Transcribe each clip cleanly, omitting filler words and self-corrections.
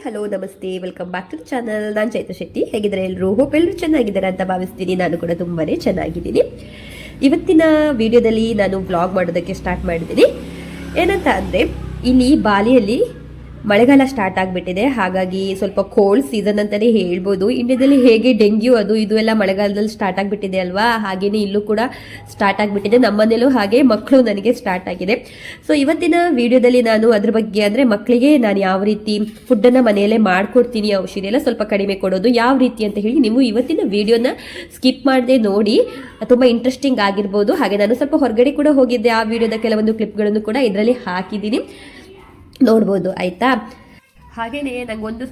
Hello namaste, welcome back to the channel. ನಾನು ಚೈತ್ರ ಶೆಟ್ಟಿ. ಹೇಗಿದ್ದಾರೆ ಎಲ್ಲರೂ? ಹೋಪ್ ಎಲ್ಲರೂ ಚೆನ್ನಾಗಿದ್ದಾರೆ ಅಂತ ಭಾವಿಸ್ತೀನಿ. ನಾನು ಕೂಡ ತುಂಬಾನೇ ಚೆನ್ನಾಗಿದ್ದೀನಿ. ಇವತ್ತಿನ ವಿಡಿಯೋದಲ್ಲಿ ನಾನು ಬ್ಲಾಗ್ ಮಾಡೋದಕ್ಕೆ ಸ್ಟಾರ್ಟ್ ಮಾಡಿದ್ದೀನಿ. ಏನಂತ ಅಂದರೆ, ಇಲ್ಲಿ ಬಾಲಿಯಲ್ಲಿ ಮಳೆಗಾಲ ಸ್ಟಾರ್ಟ್ ಆಗಿಬಿಟ್ಟಿದೆ. ಹಾಗಾಗಿ ಸ್ವಲ್ಪ ಕೋಲ್ಡ್ ಸೀಸನ್ ಅಂತಲೇ ಹೇಳ್ಬೋದು. ಇಂಡಿಯಾದಲ್ಲಿ ಹೇಗೆ ಡೆಂಗ್ಯೂ ಅದು ಇದು ಎಲ್ಲ ಮಳೆಗಾಲದಲ್ಲಿ ಸ್ಟಾರ್ಟ್ ಆಗಿಬಿಟ್ಟಿದೆ ಅಲ್ವಾ, ಹಾಗೇನೇ ಇಲ್ಲೂ ಕೂಡ ಸ್ಟಾರ್ಟ್ ಆಗಿಬಿಟ್ಟಿದೆ. ನಮ್ಮನೇಲೂ ಹಾಗೆ ಮಕ್ಕಳು ನನಗೆ ಸ್ಟಾರ್ಟ್ ಆಗಿದೆ. ಸೊ ಇವತ್ತಿನ ವಿಡಿಯೋದಲ್ಲಿ ನಾನು ಅದ್ರ ಬಗ್ಗೆ, ಅಂದರೆ ಮಕ್ಕಳಿಗೆ ನಾನು ಯಾವ ರೀತಿ ಫುಡ್ಡನ್ನು ಮನೆಯಲ್ಲೇ ಮಾಡ್ಕೊಡ್ತೀನಿ, ಔಷಧಿ ಎಲ್ಲ ಸ್ವಲ್ಪ ಕಡಿಮೆ ಕೊಡೋದು ಯಾವ ರೀತಿ ಅಂತ ಹೇಳಿ ನೀವು ಇವತ್ತಿನ ವಿಡಿಯೋನ ಸ್ಕಿಪ್ ಮಾಡದೆ ನೋಡಿ. ತುಂಬ ಇಂಟ್ರೆಸ್ಟಿಂಗ್ ಆಗಿರ್ಬೋದು. ಹಾಗೆ ನಾನು ಸ್ವಲ್ಪ ಹೊರಗಡೆ ಕೂಡ ಹೋಗಿದ್ದೆ. ಆ ವಿಡಿಯೋದ ಕೆಲವೊಂದು ಕ್ಲಿಪ್ಗಳನ್ನು ಕೂಡ ಇದರಲ್ಲಿ ಹಾಕಿದ್ದೀನಿ, ನೋಡ್ಬೋದು. ಆಯಿತಾ? ಹಾಗೆಯೇ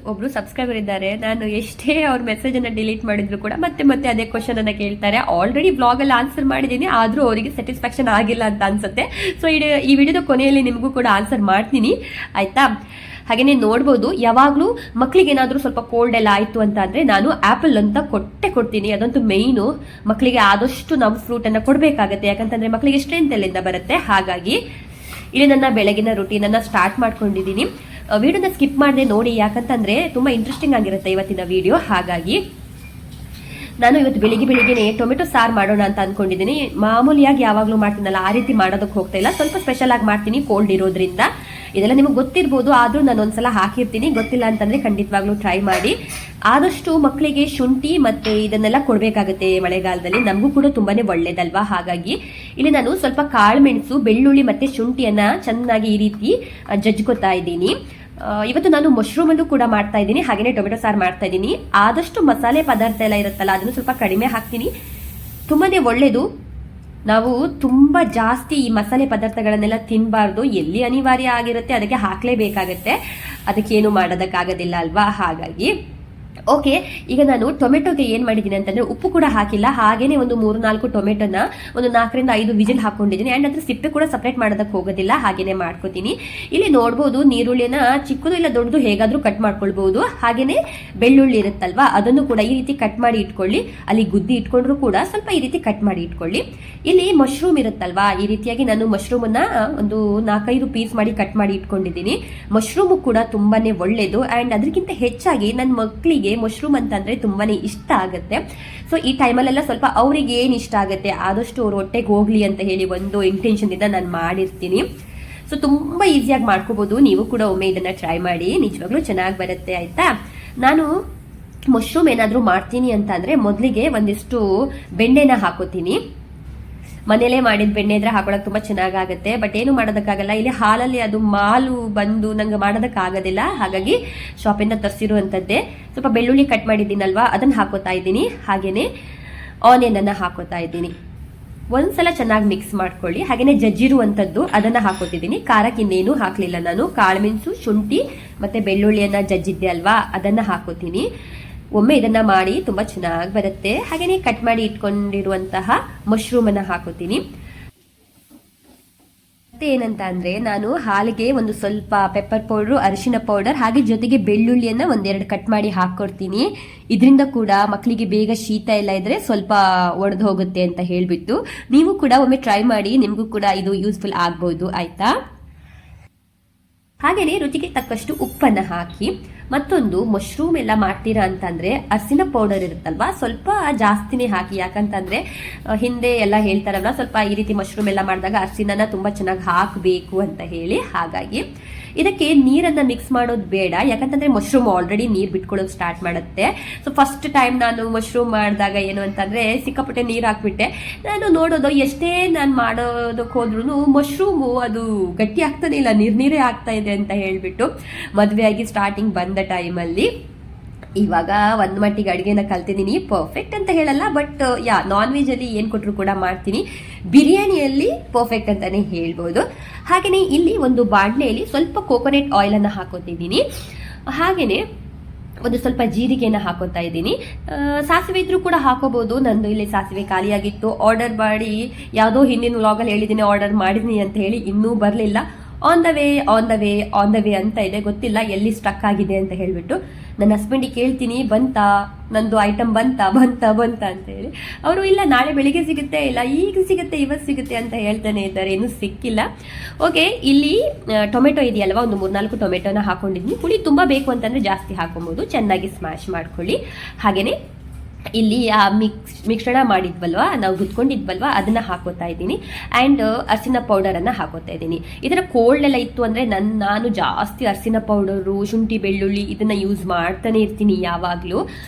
ಒಬ್ಬರು ಸಬ್ಸ್ಕ್ರೈಬರ್ ಇದ್ದಾರೆ. ನಾನು ಎಷ್ಟೇ ಅವ್ರ ಮೆಸೇಜನ್ನು ಡಿಲೀಟ್ ಮಾಡಿದ್ರು ಕೂಡ ಮತ್ತೆ ಅದೇ ಕ್ವಶನನ್ನು ಕೇಳ್ತಾರೆ. ಆಲ್ರೆಡಿ ಬ್ಲಾಗಲ್ಲಿ ಆನ್ಸರ್ ಮಾಡಿದ್ದೀನಿ, ಆದರೂ ಅವರಿಗೆ ಸ್ಯಾಟಿಸ್ಫ್ಯಾಕ್ಷನ್ ಆಗಿಲ್ಲ ಅಂತ ಅನ್ಸುತ್ತೆ. ಸೊ ಈ ವಿಡಿಯೋದ ಕೊನೆಯಲ್ಲಿ ನಿಮಗೂ ಕೂಡ ಆನ್ಸರ್ ಮಾಡ್ತೀನಿ, ಆಯಿತಾ? ಹಾಗೆಯೇ ನೋಡ್ಬೋದು, ಯಾವಾಗಲೂ ಮಕ್ಕಳಿಗೆ ಏನಾದರೂ ಸ್ವಲ್ಪ ಕೋಲ್ಡ್ ಎಲ್ಲ ಆಯಿತು ಅಂತ ಅಂದರೆ ನಾನು ಆ್ಯಪಲ್ ಅಂತ ಕೊಡ್ತೀನಿ. ಅದಂತೂ ಮೇಯ್ನು. ಮಕ್ಕಳಿಗೆ ಆದಷ್ಟು ನಾವು ಫ್ರೂಟನ್ನು ಕೊಡಬೇಕಾಗತ್ತೆ. ಯಾಕಂತಂದರೆ ಮಕ್ಕಳಿಗೆ ಸ್ಟ್ರೆಂತ್ ಎಲ್ಲಿಂದ ಬರುತ್ತೆ. ಹಾಗಾಗಿ ಇಲ್ಲಿ ನನ್ನ ಬೆಳಗಿನ ರುಟೀನನ್ನು ಸ್ಟಾರ್ಟ್ ಮಾಡ್ಕೊಂಡಿದ್ದೀನಿ. ವಿಡಿಯೋನ ಸ್ಕಿಪ್ ಮಾಡದೆ ನೋಡಿ, ಯಾಕಂತಂದರೆ ತುಂಬ ಇಂಟ್ರೆಸ್ಟಿಂಗ್ ಆಗಿರುತ್ತೆ ಇವತ್ತಿನ ವಿಡಿಯೋ. ಹಾಗಾಗಿ ನಾನು ಇವತ್ತು ಬೆಳಿಗ್ಗೆನೇ ಟೊಮೆಟೊ ಸಾರು ಮಾಡೋಣ ಅಂತ ಅಂದ್ಕೊಂಡಿದ್ದೀನಿ. ಮಾಮೂಲಿಯಾಗಿ ಯಾವಾಗಲೂ ಮಾಡ್ತೀನಲ್ಲ, ಆ ರೀತಿ ಮಾಡೋದಕ್ಕೆ ಹೋಗ್ತಾ ಇಲ್ಲ. ಸ್ವಲ್ಪ ಸ್ಪೆಷಲ್ ಆಗಿ ಮಾಡ್ತೀನಿ, ಕೋಲ್ಡ್ ಇರೋದ್ರಿಂದ. ಇದೆಲ್ಲ ನಿಮಗೆ ಗೊತ್ತಿರ್ಬೋದು, ಆದರೂ ನಾನು ಒಂದ್ಸಲ ಹಾಕಿರ್ತೀನಿ. ಗೊತ್ತಿಲ್ಲ ಅಂತಂದರೆ ಖಂಡಿತವಾಗ್ಲೂ ಟ್ರೈ ಮಾಡಿ. ಆದಷ್ಟು ಮಕ್ಕಳಿಗೆ ಶುಂಠಿ ಮತ್ತು ಇದನ್ನೆಲ್ಲ ಕೊಡಬೇಕಾಗುತ್ತೆ ಮಳೆಗಾಲದಲ್ಲಿ. ನಮಗೂ ಕೂಡ ತುಂಬಾ ಒಳ್ಳೇದಲ್ವಾ. ಹಾಗಾಗಿ ಇಲ್ಲಿ ನಾನು ಸ್ವಲ್ಪ ಕಾಳುಮೆಣಸು, ಬೆಳ್ಳುಳ್ಳಿ ಮತ್ತು ಶುಂಠಿಯನ್ನು ಚೆನ್ನಾಗಿ ಈ ರೀತಿ ಜಜ್ಕೋತಾ ಇದ್ದೀನಿ. ಇವತ್ತು ನಾನು ಮಶ್ರೂಮನ್ನು ಕೂಡ ಮಾಡ್ತಾ ಇದ್ದೀನಿ, ಹಾಗೆಯೇ ಟೊಮೆಟೊ ಸಾರು ಮಾಡ್ತಾ ಇದ್ದೀನಿ. ಆದಷ್ಟು ಮಸಾಲೆ ಪದಾರ್ಥ ಎಲ್ಲ ಇರುತ್ತಲ್ಲ, ಅದನ್ನು ಸ್ವಲ್ಪ ಕಡಿಮೆ ಹಾಕ್ತೀನಿ. ತುಂಬಾ ಒಳ್ಳೆಯದು. ನಾವು ತುಂಬ ಜಾಸ್ತಿ ಈ ಮಸಾಲೆ ಪದಾರ್ಥಗಳನ್ನೆಲ್ಲ ತಿನ್ನಬಾರ್ದು. ಎಲ್ಲಿ ಅನಿವಾರ್ಯ ಆಗಿರುತ್ತೆ ಅದಕ್ಕೆ ಹಾಕಲೇಬೇಕಾಗತ್ತೆ, ಅದಕ್ಕೇನು ಮಾಡೋದಕ್ಕಾಗೋದಿಲ್ಲ ಅಲ್ವಾ. ಹಾಗಾಗಿ ಓಕೆ, ಈಗ ನಾನು ಟೊಮೆಟೊಗೆ ಏನು ಮಾಡಿದ್ದೀನಿ ಅಂತಂದರೆ ಉಪ್ಪು ಕೂಡ ಹಾಕಿಲ್ಲ. ಹಾಗೇನೆ ಒಂದು 3-4 ಟೊಮೆಟೊನ ಒಂದು 4-5 ವಿಜಿಲ್ ಹಾಕೊಂಡಿದ್ದೀನಿ. ಆ್ಯಂಡ್ ಅದ್ರ ಸಿಪ್ಪೆ ಕೂಡ ಸಪ್ರೇಟ್ ಮಾಡೋದಕ್ಕೆ ಹೋಗೋದಿಲ್ಲ, ಹಾಗೇನೆ ಮಾಡ್ಕೋತೀನಿ. ಇಲ್ಲಿ ನೋಡ್ಬೋದು, ನೀರುಳ್ಳಿನ ಚಿಕ್ಕದು ಇಲ್ಲ ದೊಡ್ಡದು ಹೇಗಾದರೂ ಕಟ್ ಮಾಡ್ಕೊಳ್ಬೋದು. ಹಾಗೇನೆ ಬೆಳ್ಳುಳ್ಳಿ ಇರುತ್ತಲ್ವಾ, ಅದನ್ನು ಕೂಡ ಈ ರೀತಿ ಕಟ್ ಮಾಡಿ ಇಟ್ಕೊಳ್ಳಿ. ಅಲ್ಲಿ ಗುದ್ದಿ ಇಟ್ಕೊಂಡ್ರು ಕೂಡ ಸ್ವಲ್ಪ ಈ ರೀತಿ ಕಟ್ ಮಾಡಿ ಇಟ್ಕೊಳ್ಳಿ. ಇಲ್ಲಿ ಮಶ್ರೂಮ್ ಇರುತ್ತಲ್ವಾ, ಈ ರೀತಿಯಾಗಿ ನಾನು ಮಶ್ರೂಮನ್ನ ಒಂದು 4-5 ಪೀಸ್ ಮಾಡಿ ಕಟ್ ಮಾಡಿ ಇಟ್ಕೊಂಡಿದ್ದೀನಿ. ಮಶ್ರೂಮು ಕೂಡ ತುಂಬಾನೇ ಒಳ್ಳೇದು. ಆ್ಯಂಡ್ ಅದಕ್ಕಿಂತ ಹೆಚ್ಚಾಗಿ ನನ್ನ ಮಕ್ಕಳಿಗೆ ಮಶ್ರೂಮ್ ಅಂತಂದ್ರೆ ತುಂಬಾನೇ ಇಷ್ಟ ಆಗುತ್ತೆ. ಸೊ ಈ ಟೈಮಲ್ಲೆಲ್ಲ ಸ್ವಲ್ಪ ಅವ್ರಿಗೆ ಏನು ಇಷ್ಟ ಆಗುತ್ತೆ ಆದಷ್ಟು ಅವ್ರ ಹೊಟ್ಟೆಗೆ ಹೋಗ್ಲಿ ಅಂತ ಹೇಳಿ ಒಂದು ಇಂಟೆನ್ಷನ್ ಇಂದ ನಾನು ಮಾಡಿರ್ತೀನಿ. ಸೊ ತುಂಬಾ ಈಸಿಯಾಗಿ ಮಾಡ್ಕೋಬಹುದು. ನೀವು ಕೂಡ ಒಮ್ಮೆ ಇದನ್ನ ಟ್ರೈ ಮಾಡಿ, ನಿಜವಾಗ್ಲೂ ಚೆನ್ನಾಗಿ ಬರುತ್ತೆ. ಆಯ್ತಾ? ನಾನು ಮಶ್ರೂಮ್ ಏನಾದರೂ ಮಾಡ್ತೀನಿ ಅಂತ ಅಂದ್ರೆ ಮೊದಲಿಗೆ ಒಂದಿಷ್ಟು ಬೆಣ್ಣೆನ ಹಾಕೋತೀನಿ. ಮನೇಲೇ ಮಾಡಿದ ಬೆಣ್ಣೆ ಇದ್ರೆ ಹಾಕೊಳಕ್ ತುಂಬಾ ಚೆನ್ನಾಗಾಗುತ್ತೆ. ಬಟ್ ಏನು ಮಾಡೋದಕ್ಕಾಗಲ್ಲ, ಇಲ್ಲಿ ಹಾಲಲ್ಲಿ ಅದು ಮಾಲು ಬಂದು ನಂಗೆ ಮಾಡೋದಕ್ಕಾಗೋದಿಲ್ಲ. ಹಾಗಾಗಿ ಶಾಪಿಂದ ತರಿಸಿರುವಂಥದ್ದೇ. ಸ್ವಲ್ಪ ಬೆಳ್ಳುಳ್ಳಿ ಕಟ್ ಮಾಡಿದ್ದೀನಲ್ವಾ, ಅದನ್ನು ಹಾಕೋತಾ ಇದ್ದೀನಿ. ಹಾಗೇನೆ ಆನಿಯನ್ ಅನ್ನ ಹಾಕೋತಾ ಇದ್ದೀನಿ. ಒಂದ್ಸಲ ಚೆನ್ನಾಗಿ ಮಿಕ್ಸ್ ಮಾಡ್ಕೊಳ್ಳಿ. ಹಾಗೇನೆ ಜಜ್ಜಿರುವಂಥದ್ದು ಅದನ್ನ ಹಾಕೋತಿದ್ದೀನಿ. ಖಾರಕ್ಕೆ ಇನ್ನೇನು ಹಾಕ್ಲಿಲ್ಲ ನಾನು. ಕಾಳುಮೆಣಸು, ಶುಂಠಿ ಮತ್ತೆ ಬೆಳ್ಳುಳ್ಳಿಯನ್ನ ಜಜ್ಜಿದ್ದೆ ಅಲ್ವಾ, ಅದನ್ನ ಹಾಕೋತೀನಿ. ಒಮ್ಮೆ ಇದನ್ನ ಮಾಡಿ ತುಂಬಾ ಚೆನ್ನಾಗಿ ಬರುತ್ತೆ. ಹಾಗೇನೆ ಕಟ್ ಮಾಡಿ ಇಟ್ಕೊಂಡಿರುವಂತಹ ಮಶ್ರೂಮ್ ಅನ್ನ ಹಾಕೋತೀನಿ. ಮತ್ತೆ ಏನಂತ ಅಂದ್ರೆ, ನಾನು ಹಾಲಿಗೆ ಒಂದು ಸ್ವಲ್ಪ ಪೆಪ್ಪರ್ ಪೌಡರ್, ಅರಿಶಿನ ಪೌಡರ್, ಹಾಗೆ ಜೊತೆಗೆ ಬೆಳ್ಳುಳ್ಳಿಯನ್ನ 1-2 ಕಟ್ ಮಾಡಿ ಹಾಕೊಡ್ತೀನಿ. ಇದರಿಂದ ಕೂಡ ಮಕ್ಕಳಿಗೆ ಬೇಗ ಶೀತ ಎಲ್ಲ ಇದ್ರೆ ಸ್ವಲ್ಪ ಒಡೆದು ಹೋಗುತ್ತೆ ಅಂತ ಹೇಳ್ಬಿಟ್ಟು ನೀವು ಕೂಡ ಒಮ್ಮೆ ಟ್ರೈ ಮಾಡಿ, ನಿಮಗೂ ಕೂಡ ಇದು ಯೂಸ್ಫುಲ್ ಆಗ್ಬಹುದು. ಆಯ್ತಾ? ಹಾಗೇನೆ ರುಚಿಗೆ ತಕ್ಕಷ್ಟು ಉಪ್ಪನ್ನ ಹಾಕಿ, ಮತ್ತೊಂದು ಮಶ್ರೂಮ್ ಎಲ್ಲ ಮಾಡ್ತೀರಾ ಅಂತಂದ್ರೆ ಅರಿಶಿನ ಪೌಡರ್ ಇರುತ್ತಲ್ವಾ, ಸ್ವಲ್ಪ ಜಾಸ್ತಿನೇ ಹಾಕಿ. ಯಾಕಂತಂದ್ರೆ ಹಿಂದೆ ಎಲ್ಲ ಹೇಳ್ತಾರಲ್ವ, ಸ್ವಲ್ಪ ಈ ರೀತಿ ಮಶ್ರೂಮ್ ಎಲ್ಲ ಮಾಡಿದಾಗ ಅರಿಶಿನ ತುಂಬಾ ಚೆನ್ನಾಗಿ ಹಾಕಬೇಕು ಅಂತ ಹೇಳಿ. ಹಾಗಾಗಿ ಇದಕ್ಕೆ ನೀರನ್ನ ಮಿಕ್ಸ್ ಮಾಡೋದು ಬೇಡ, ಯಾಕಂತಂದ್ರೆ ಮಶ್ರೂಮ್ ಆಲ್ರೆಡಿ ನೀರು ಬಿಟ್ಕೊಳ್ಳೋದು ಸ್ಟಾರ್ಟ್ ಮಾಡುತ್ತೆ. ಸೊ ಫಸ್ಟ್ ಟೈಮ್ ನಾನು ಮಶ್ರೂಮ್ ಮಾಡಿದಾಗ ಏನು ಅಂತಂದ್ರೆ ಸಿಕ್ಕಾಪಟ್ಟೆ ನೀರು ಹಾಕ್ಬಿಟ್ಟೆ. ನಾನು ನೋಡೋದು, ಎಷ್ಟೇ ನಾನು ಮಾಡೋದಕ್ಕೆ ಹೋದ್ರೂ ಮಶ್ರೂಮು ಅದು ಗಟ್ಟಿ ಆಗ್ತಾನೆ ಇಲ್ಲ, ನೀರೇ ಆಗ್ತಾ ಇದೆ ಅಂತ ಹೇಳ್ಬಿಟ್ಟು ಮದುವೆಯಾಗಿ ಸ್ಟಾರ್ಟಿಂಗ್ ಬಂದ ಟೈಮಲ್ಲಿ. ಇವಾಗ ಒಂದು ಮಟ್ಟಿಗೆ ಅಡುಗೆನ ಕಲ್ತಿದ್ದೀನಿ. ಪರ್ಫೆಕ್ಟ್ ಅಂತ ಹೇಳಲ್ಲ, ಬಟ್ ನಾನ್ ವೆಜ್ ಅಲ್ಲಿ ಏನು ಕೊಟ್ಟರು ಕೂಡ ಮಾಡ್ತೀನಿ. ಬಿರಿಯಾನಿಯಲ್ಲಿ ಪರ್ಫೆಕ್ಟ್ ಅಂತಾನೆ ಹೇಳ್ಬೋದು. ಹಾಗೆಯೇ ಇಲ್ಲಿ ಒಂದು ಬಾಣಲೆಯಲ್ಲಿ ಸ್ವಲ್ಪ ಕೋಕೋನಟ್ ಆಯಿಲ್ ಅನ್ನು ಹಾಕೋತಿದ್ದೀನಿ. ಹಾಗೆಯೇ ಒಂದು ಸ್ವಲ್ಪ ಜೀರಿಗೆನ ಹಾಕೋತಾ ಇದ್ದೀನಿ. ಸಾಸಿವೆ ಇದ್ರೂ ಕೂಡ ಹಾಕೋಬಹುದು. ನಂದು ಇಲ್ಲಿ ಸಾಸಿವೆ ಖಾಲಿಯಾಗಿತ್ತು. ಆರ್ಡರ್ ಮಾಡಿ ಯಾವುದೋ ಹಿಂದಿನ ವ್ಲಾಗಲ್ಲಿ ಹೇಳಿದ್ದೀನಿ ಆರ್ಡರ್ ಮಾಡಿದ್ದೀನಿ ಅಂತ ಹೇಳಿ, ಇನ್ನೂ ಬರಲಿಲ್ಲ. ಆನ್ ದ ವೇ ಅಂತ ಇದೆ. ಗೊತ್ತಿಲ್ಲ ಎಲ್ಲಿ ಸ್ಟಕ್ ಆಗಿದೆ ಅಂತ ಹೇಳ್ಬಿಟ್ಟು ನನ್ನ ಹಸ್ಬೆಂಡಿಗೆ ಕೇಳ್ತೀನಿ, ನಂದು ಐಟಮ್ ಬಂತ ಅಂತ ಹೇಳಿ. ಅವರು ಇಲ್ಲ ನಾಳೆ ಬೆಳಿಗ್ಗೆ ಸಿಗುತ್ತೆ, ಇಲ್ಲ ಈಗ ಸಿಗುತ್ತೆ, ಇವತ್ತು ಸಿಗುತ್ತೆ ಅಂತ ಹೇಳ್ತಾನೆ ಇದ್ದಾರೆ. ಇನ್ನೂ ಸಿಕ್ಕಿಲ್ಲ. ಓಕೆ, ಇಲ್ಲಿ ಟೊಮೆಟೊ ಇದೆಯಲ್ವಾ, ಒಂದು 3-4 ಟೊಮೆಟೊನ ಹಾಕೊಂಡಿದ್ದೀನಿ. ಹುಳಿ ತುಂಬ ಬೇಕು ಅಂತಂದ್ರೆ ಜಾಸ್ತಿ ಹಾಕೊಬಹುದು. ಚೆನ್ನಾಗಿ ಸ್ಮ್ಯಾಶ್ ಮಾಡ್ಕೊಳ್ಳಿ. ಹಾಗೇನೆ ಇಲ್ಲಿ ಆ ಮಿಶ್ರಣ ಮಾಡಿದ್ವಲ್ವಾ, ನಾವು ಗುದ್ಕೊಂಡಿದ್ವಲ್ವಾ, ಅದನ್ನ ಹಾಕೋತಾ ಇದ್ದೀನಿ. ಆ್ಯಂಡ್ ಅರಿಶಿನ ಪೌಡರನ್ನು ಹಾಕೋತಾ ಇದ್ದೀನಿ. ಈ ಥರ ಕೋಲ್ಡ್ ಎಲ್ಲ ಇತ್ತು ಅಂದರೆ ನಾನು ಜಾಸ್ತಿ ಅರಿಶಿನ ಪೌಡರು, ಶುಂಠಿ, ಬೆಳ್ಳುಳ್ಳಿ ಇದನ್ನು ಯೂಸ್ ಮಾಡ್ತಾನೆ ಇರ್ತೀನಿ ಯಾವಾಗಲೂ.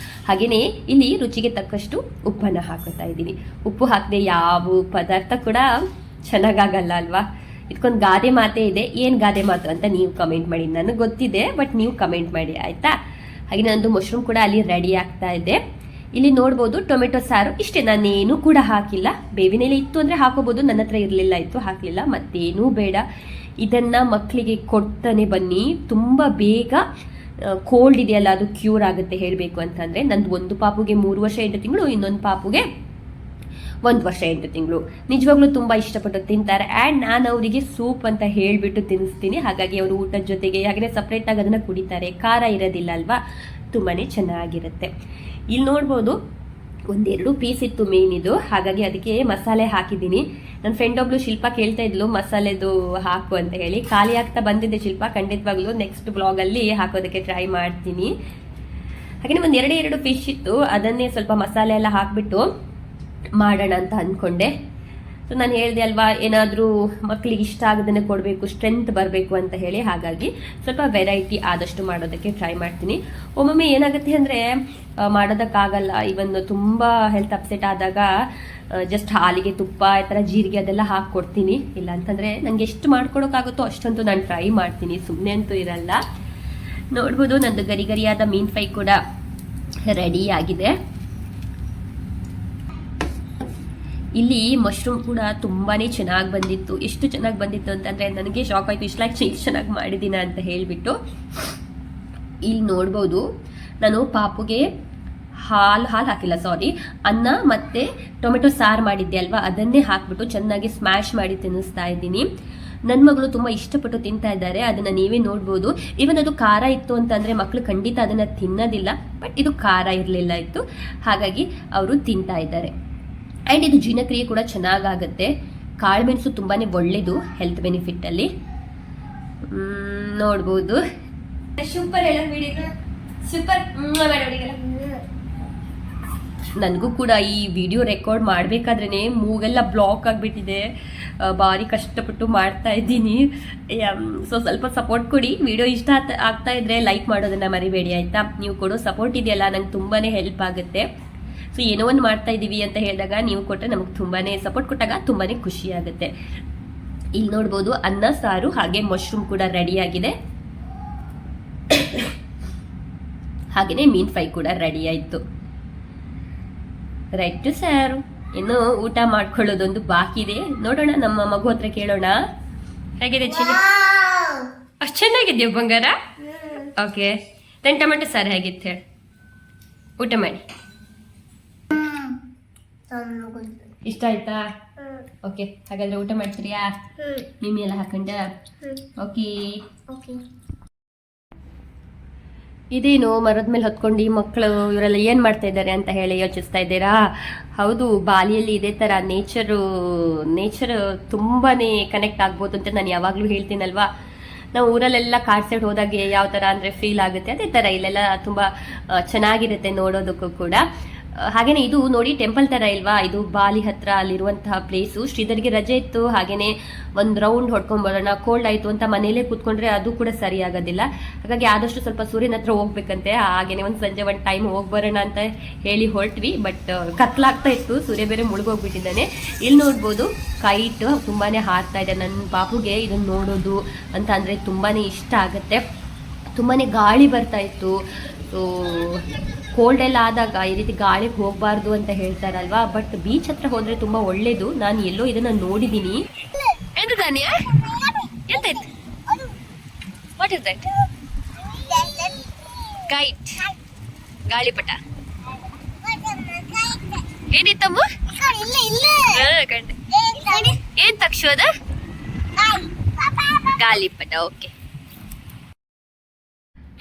ಹಾಗೆಯೇ ಇಲ್ಲಿ ರುಚಿಗೆ ತಕ್ಕಷ್ಟು ಉಪ್ಪನ್ನು ಹಾಕೋತಾ ಇದ್ದೀನಿ. ಉಪ್ಪು ಹಾಕದೆ ಯಾವ ಪದಾರ್ಥ ಕೂಡ ಚೆನ್ನಾಗಾಗಲ್ಲ ಅಲ್ವಾ. ಇದಕ್ಕೊಂದು ಗಾದೆ ಮಾತೇ ಇದೆ. ಏನು ಗಾದೆ ಮಾತು ಅಂತ ನೀವು ಕಮೆಂಟ್ ಮಾಡಿ. ನನಗೆ ಗೊತ್ತಿದೆ, ಬಟ್ ನೀವು ಕಮೆಂಟ್ ಮಾಡಿ ಆಯಿತಾ. ಹಾಗೆ ನಂದು ಮಶ್ರೂಮ್ ಕೂಡ ಅಲ್ಲಿ ರೆಡಿ ಆಗ್ತಾ ಇದೆ. ಇಲ್ಲಿ ನೋಡ್ಬೋದು ಟೊಮೆಟೊ ಸಾರು ಇಷ್ಟೇ, ನಾನೇನು ಕೂಡ ಹಾಕಿಲ್ಲ. ಬೇವಿನ ಎಲೆ ಇತ್ತು ಅಂದರೆ ಹಾಕೋಬೋದು, ನನ್ನ ಹತ್ರ ಇರಲಿಲ್ಲ, ಇತ್ತು ಹಾಕಲಿಲ್ಲ. ಮತ್ತೇನೂ ಬೇಡ. ಇದನ್ನು ಮಕ್ಕಳಿಗೆ ಕೊಡ್ತಾನೆ ಬನ್ನಿ. ತುಂಬ ಬೇಗ ಕೋಲ್ಡ್ ಇದೆಯಲ್ಲ ಅದು ಕ್ಯೂರ್ ಆಗುತ್ತೆ ಹೇಳಬೇಕು ಅಂತಂದರೆ. ನಂದು ಒಂದು ಪಾಪುಗೆ 3 ವರ್ಷ 8 ತಿಂಗಳು, ಇನ್ನೊಂದು ಪಾಪುಗೆ 1 ವರ್ಷ 8 ತಿಂಗಳು. ನಿಜವಾಗ್ಲೂ ತುಂಬ ಇಷ್ಟಪಟ್ಟು ತಿಂತಾರೆ. ಆ್ಯಂಡ್ ನಾನು ಅವರಿಗೆ ಸೂಪ್ ಅಂತ ಹೇಳಿಬಿಟ್ಟು ತಿನ್ನಿಸ್ತೀನಿ. ಹಾಗಾಗಿ ಅವರು ಊಟದ ಜೊತೆಗೆ ಹಾಗೆಯೇ ಸಪ್ರೇಟಾಗಿ ಅದನ್ನು ಕುಡಿತಾರೆ. ಖಾರ ಇರೋದಿಲ್ಲ ಅಲ್ವಾ, ತುಂಬಾ ಚೆನ್ನಾಗಿರುತ್ತೆ. ಇಲ್ಲಿ ನೋಡ್ಬೋದು 1-2 ಪೀಸ್ ಇತ್ತು ಮೇನ್ ಇದು, ಹಾಗಾಗಿ ಅದಕ್ಕೆ ಮಸಾಲೆ ಹಾಕಿದ್ದೀನಿ. ನನ್ನ ಫ್ರೆಂಡ್ ಒಬ್ಳು ಶಿಲ್ಪ ಕೇಳ್ತಾ ಇದ್ಲು ಮಸಾಲೆದು ಹಾಕು ಅಂತ ಹೇಳಿ. ಖಾಲಿ ಆಗ್ತಾ ಬಂದಿದ್ದೆ ಶಿಲ್ಪ. ಖಂಡಿತವಾಗ್ಲೂ ನೆಕ್ಸ್ಟ್ ಬ್ಲಾಗಲ್ಲಿ ಹಾಕೋದಕ್ಕೆ ಟ್ರೈ ಮಾಡ್ತೀನಿ. ಹಾಗೆ ಒಂದು 2 ಫಿಶ್ ಇತ್ತು, ಅದನ್ನೇ ಸ್ವಲ್ಪ ಮಸಾಲೆ ಎಲ್ಲ ಹಾಕಿಬಿಟ್ಟು ಮಾಡೋಣ ಅಂತ ಅಂದ್ಕೊಂಡೆ. ಸೊ ನಾನು ಹೇಳಿದೆ ಅಲ್ವಾ, ಏನಾದರೂ ಮಕ್ಕಳಿಗೆ ಇಷ್ಟ ಆಗೋದನ್ನೇ ಕೊಡಬೇಕು, ಸ್ಟ್ರೆಂತ್ ಬರಬೇಕು ಅಂತ ಹೇಳಿ. ಹಾಗಾಗಿ ಸ್ವಲ್ಪ ವೆರೈಟಿ ಆದಷ್ಟು ಮಾಡೋದಕ್ಕೆ ಟ್ರೈ ಮಾಡ್ತೀನಿ. ಒಮ್ಮೊಮ್ಮೆ ಏನಾಗುತ್ತೆ ಅಂದರೆ ಮಾಡೋದಕ್ಕಾಗಲ್ಲ. ಇವನ್ ತುಂಬ ಹೆಲ್ತ್ ಅಪ್ಸೆಟ್ ಆದಾಗ ಜಸ್ಟ್ ಹಾಲಿಗೆ ತುಪ್ಪ ಈ ಥರ ಜೀರಿಗೆ ಅದೆಲ್ಲ ಹಾಕ್ಕೊಡ್ತೀನಿ. ಇಲ್ಲ ಅಂತಂದರೆ ನನಗೆ ಎಷ್ಟು ಮಾಡ್ಕೊಡೋಕ್ಕಾಗುತ್ತೋ ಅಷ್ಟಂತೂ ನಾನು ಟ್ರೈ ಮಾಡ್ತೀನಿ, ಸುಮ್ಮನೆ ಅಂತೂ ಇರಲ್ಲ. ನೋಡ್ಬೋದು ನಂದು ಗರಿಗರಿಯಾದ ಮೀನು ಫ್ರೈ ಕೂಡ ರೆಡಿ ಆಗಿದೆ. ಇಲ್ಲಿ ಮಶ್ರೂಮ್ ಕೂಡ ತುಂಬಾ ಚೆನ್ನಾಗಿ ಬಂದಿತ್ತು. ಎಷ್ಟು ಚೆನ್ನಾಗಿ ಬಂದಿತ್ತು ಅಂತಂದರೆ ನನಗೆ ಶಾಕ್ ಆಯಿತು. ಇಷ್ಟು ಚೆನ್ನಾಗಿ ಮಾಡಿದ್ದೀನ ಅಂತ ಹೇಳಿಬಿಟ್ಟು. ಇಲ್ಲಿ ನೋಡ್ಬೋದು ನಾನು ಪಾಪುಗೆ ಹಾಲು ಹಾಕಿಲ್ಲ, ಅನ್ನ ಮತ್ತು ಟೊಮೆಟೊ ಸಾರು ಮಾಡಿದ್ದೆ ಅಲ್ವಾ, ಅದನ್ನೇ ಹಾಕ್ಬಿಟ್ಟು ಚೆನ್ನಾಗಿ ಸ್ಮ್ಯಾಶ್ ಮಾಡಿ ತಿನ್ನಿಸ್ತಾ ಇದ್ದೀನಿ. ನನ್ನ ಮಗಳು ತುಂಬ ಇಷ್ಟಪಟ್ಟು ತಿಂತಾ ಇದ್ದಾರೆ. ಅದನ್ನು ನೀವೇ ನೋಡ್ಬೋದು. ಇವನ್ ಅದು ಖಾರ ಇತ್ತು ಅಂತಂದರೆ ಮಕ್ಕಳು ಖಂಡಿತ ಅದನ್ನು ತಿನ್ನೋದಿಲ್ಲ, ಬಟ್ ಇದು ಖಾರ ಇರಲಿಲ್ಲ ಇತ್ತು, ಹಾಗಾಗಿ ಅವರು ತಿಂತಾ ಇದ್ದಾರೆ. ಆ್ಯಂಡ್ ಇದು ಜೀರ್ಣಕ್ರಿಯೆ ಕೂಡ ಚೆನ್ನಾಗಾಗುತ್ತೆ. ಕಾಳುಮೆಣಸು ತುಂಬಾ ಒಳ್ಳೆಯದು ಹೆಲ್ತ್ ಬೆನಿಫಿಟ್ಟಲ್ಲಿ. ನೋಡ್ಬೋದು. ಸೂಪರ್ ಹೇಳ ವಿಡಿಯೋ, ಸೂಪರ್. ನನಗೂ ಕೂಡ ಈ ವಿಡಿಯೋ ರೆಕಾರ್ಡ್ ಮಾಡಬೇಕಾದ್ರೇ ಮೂಗೆಲ್ಲ ಬ್ಲಾಕ್ ಆಗಿಬಿಟ್ಟಿದೆ. ಭಾರಿ ಕಷ್ಟಪಟ್ಟು ಮಾಡ್ತಾ ಇದ್ದೀನಿ. ಸೊ ಸ್ವಲ್ಪ ಸಪೋರ್ಟ್ ಕೊಡಿ. ವಿಡಿಯೋ ಇಷ್ಟ ಆಗ್ತಾ ಇದ್ರೆ ಲೈಕ್ ಮಾಡೋದನ್ನು ಮರಿಬೇಡಿ ಆಯಿತಾ. ನೀವು ಕೊಡೋ ಸಪೋರ್ಟ್ ಇದೆಯಲ್ಲ ನಂಗೆ ತುಂಬಾ ಹೆಲ್ಪ್ ಆಗುತ್ತೆ. ಸೊ ಏನೋ ಒಂದು ಮಾಡ್ತಾ ಇದ್ದೀವಿ ಅಂತ ಹೇಳಿದಾಗ ನೀವು ಕೊಟ್ಟರೆ ನಮಗೆ ತುಂಬಾ ಸಪೋರ್ಟ್ ಕೊಟ್ಟಾಗ ತುಂಬಾ ಖುಷಿ ಆಗುತ್ತೆ. ಇಲ್ಲಿ ನೋಡ್ಬೋದು ಅನ್ನ ಸಾರು ಹಾಗೆ ಮಶ್ರೂಮ್ ಕೂಡ ರೆಡಿ ಆಗಿದೆ. ಹಾಗೆಯೇ ಮೀನು ಫ್ರೈ ಕೂಡ ರೆಡಿ ಆಯಿತು. ರೈಟ್ ಸರ್, ಇನ್ನು ಊಟ ಮಾಡ್ಕೊಳ್ಳೋದೊಂದು ಬಾಕಿ ಇದೆ. ನೋಡೋಣ, ನಮ್ಮ ಮಗು ಹತ್ರ ಕೇಳೋಣ. ಹೇಗಿದೆ ಚಿನ್ನ? ಅಷ್ಟು ಚೆನ್ನಾಗಿದೆಯಾ ಬಂಗಾರ? ಓಕೆ, ಟೊಮೆಟೊ ಸಾರು ಹೇಗಿತ್ತು ಹೇಳಿ. ಊಟ ಮಾಡಿ. ಇಷ್ಟ ಆಯ್ತಾ? ಓಕೆ, ಹಾಗಾದ್ರೆ ಊಟ ಮಾಡ್ತೀರಿಯಾ? ನಿಮ್ಮಿ ಎಲ್ಲ ಹಾಕೊಂಡ? ಓಕೆ. ಇದೇನು ಮರದ ಮೇಲೆ ಹೊತ್ಕೊಂಡು ಈ ಮಕ್ಕಳು ಇವರೆಲ್ಲ ಏನು ಮಾಡ್ತಾ ಇದ್ದಾರೆ ಅಂತ ಹೇಳಿ ಯೋಚಿಸ್ತಾ ಇದ್ದೀರಾ? ಹೌದು, ಬಾಲಿಯಲ್ಲಿ ಇದೇ ಥರ ನೇಚರ್ ತುಂಬಾ ಕನೆಕ್ಟ್ ಆಗ್ಬೋದು ಅಂತ ನಾನು ಯಾವಾಗಲೂ ಹೇಳ್ತೀನಲ್ವಾ. ನಾವು ಊರಲ್ಲೆಲ್ಲ ಕಾಡ್ ಸೈಡ್ ಹೋದಾಗೆ ಯಾವ ಥರ ಅಂದರೆ ಫೀಲ್ ಆಗುತ್ತೆ, ಅದೇ ಥರ ಇಲ್ಲೆಲ್ಲ ತುಂಬ ಚೆನ್ನಾಗಿರುತ್ತೆ ನೋಡೋದಕ್ಕೂ ಕೂಡ. ಹಾಗೇನೆ ಇದು ನೋಡಿ ಟೆಂಪಲ್ ತರ ಇಲ್ವಾ, ಇದು ಬಾಲಿ ಹತ್ರ ಅಲ್ಲಿರುವಂತಹ ಪ್ಲೇಸು. ಶ್ರೀಧರ್ಗೆ ರಜೆ ಇತ್ತು, ಹಾಗೇನೆ ಒಂದು ರೌಂಡ್ ಹೊಡ್ಕೊಂಡ್ ಬರೋಣ, ಕೋಲ್ಡ್ ಆಯ್ತು ಅಂತ ಮನೇಲೆ ಕೂತ್ಕೊಂಡ್ರೆ ಅದು ಕೂಡ ಸರಿ ಆಗೋದಿಲ್ಲ. ಹಾಗಾಗಿ ಆದಷ್ಟು ಸ್ವಲ್ಪ ಸೂರ್ಯನ ಹತ್ರ ಹೋಗ್ಬೇಕಂತೆ. ಹಾಗೇನೆ ಒಂದು ಸಂಜೆ ಒಂದು ಟೈಮ್ ಹೋಗಿ ಬರೋಣ ಅಂತ ಹೇಳಿ ಹೊರಟ್ವಿ. ಬಟ್ ಕತ್ಲಾಗ್ತಾ ಇತ್ತು, ಸೂರ್ಯ ಬೇರೆ ಮುಳುಗೋಗ್ಬಿಟ್ಟಿದ್ದಾನೆ. ಇಲ್ಲಿ ನೋಡ್ಬೋದು ಕೈಟ್ ತುಂಬಾನೇ ಹಾರ್ತಾ ಇದೆ. ನನ್ನ ಪಾಪುಗೆ ಇದನ್ನ ನೋಡೋದು ಅಂತ ಅಂದ್ರೆ ತುಂಬಾನೇ ಇಷ್ಟ ಆಗುತ್ತೆ. ತುಂಬಾನೇ ಗಾಳಿ ಬರ್ತಾ ಇತ್ತು. ಸೊ ಕೋಲ್ಡ್ ಎಲ್ಲ ಆದಾಗ ಈ ರೀತಿ ಗಾಳಿಗೆ ಹೋಗಬಾರ್ದು ಅಂತ ಹೇಳ್ತಾರಲ್ವಾ. ಬಟ್ ಬೀಚ್ ಹತ್ರ ಹೋದ್ರೆ ತುಂಬಾ ಒಳ್ಳೇದು. ನಾನು ಎಲ್ಲೋ ಇದನ್ನ ನೋಡಿದೀನಿ. What is that? ಕೈಟ್, ಗಾಳಿಪಟ. ಏನಿತ್ತಮ್ಮ? ಏನ್ ತಕ್ಷೋದ? ಗಾಳಿಪಟ. ಓಕೆ.